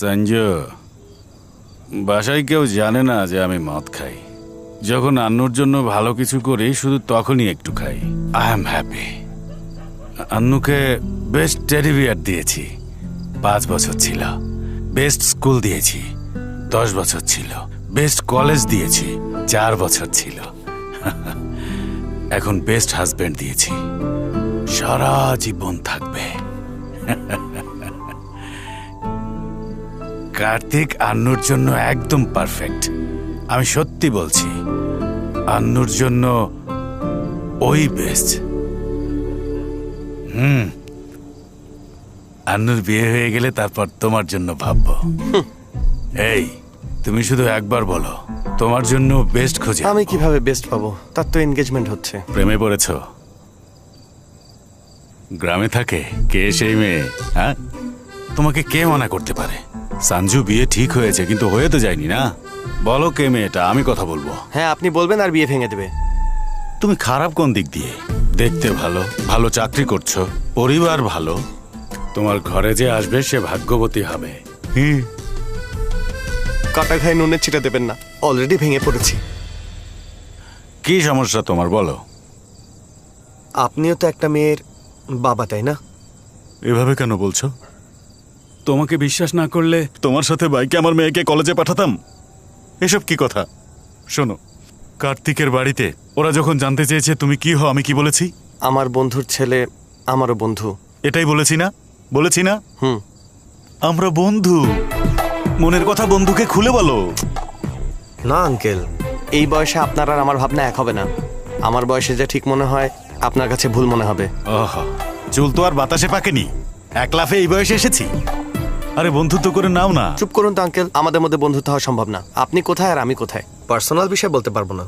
সঞ্জু, বাসায় কেউ জানে না যে আমি মদ খাই। যখন আন্নুর জন্য ভালো কিছু করি শুধু তখনই একটু খাই। I am happy. আন্নুকে বেস্ট টেডি বিয়ার দিয়েছি, 5 বছর ছিল। বেস্ট স্কুল দিয়েছি, 10 বছর ছিল। বেস্ট কলেজ দিয়েছি, 4 বছর ছিল। এখন বেস্ট হাজবেন্ড দিয়েছি, সারা জীবন থাকবে। কার্তিক আন্নুর জন্য একদম পারফেক্ট। আমি সত্যি বলছি, আন্নুর জন্য ওই বেস্ট। আন্নুর বিয়ে হয়ে গেলে তারপর তোমার জন্য ভাববো। এই, তুমি শুধু একবার বলো তোমার জন্য বেস্ট খোঁজে। আমি কিভাবে বেস্ট পাবো? তার তো এনগেজমেন্ট হচ্ছে। প্রেমে পড়েছো? গ্রামে থাকে কে সেই মেয়ে? হ্যাঁ, তোমাকে কে মানা করতে পারে? সঞ্জু বিয়ে ঠিক হয়েছে, কিন্তু হয়ে তো যায়নি না। বলো কে মেয়েটা, আমি কথা বলবো। হ্যাঁ, আপনি বলবেন আর বিয়ে ভেঙে দেবে। তুমি খারাপ কোন দিক দিয়ে? দেখতে ভালো, ভালো চাকরি করছো, পরিবার ভালো। তোমার ঘরে যে আসবে সে ভাগ্যবতী হবে। কাটা খায় নুনের ছিটা দেবেন না, অলরেডি ভেঙে পড়েছি। কি সমস্যা তোমার বলো? আপনিও তো একটা মেয়ের বাবা, তাই না? এভাবে কেন বলছো? তোমাকে বিশ্বাস না করলে তোমার সাথে বাইকে আমার মেয়েকে কলেজে পাঠাতাম? এসব কি কথা? শোনো, কার্তিকের বাড়িতে ওরা যখন জানতে চেয়েছে তুমি কি হও, আমি কি বলেছি? আমার বন্ধুর ছেলে আমারও বন্ধু। এটাই বলেছি না? বলেছি না? হুম। আমরা বন্ধু। মনের কথা বন্ধুকে খুলে বলো। না আঙ্কেল, এই বয়সে আপনার আর আমার ভাবনা এক হবে না। আমার বয়সে যা ঠিক মনে হয় আপনার কাছে ভুল মনে হবে। ওহ, চুল তো আর বাতাসে পাকেনি, এক লাফে এই বয়সে এসেছি। আরে বন্ধুত্ব করে নাও না। চুপ করুন তো আঙ্কেল, আমাদের মধ্যে বন্ধুত্ব হওয়া সম্ভব না। আপনি কোথায় আর আমি কোথায়? পার্সোনাল বিষয় বলতে পারবো না।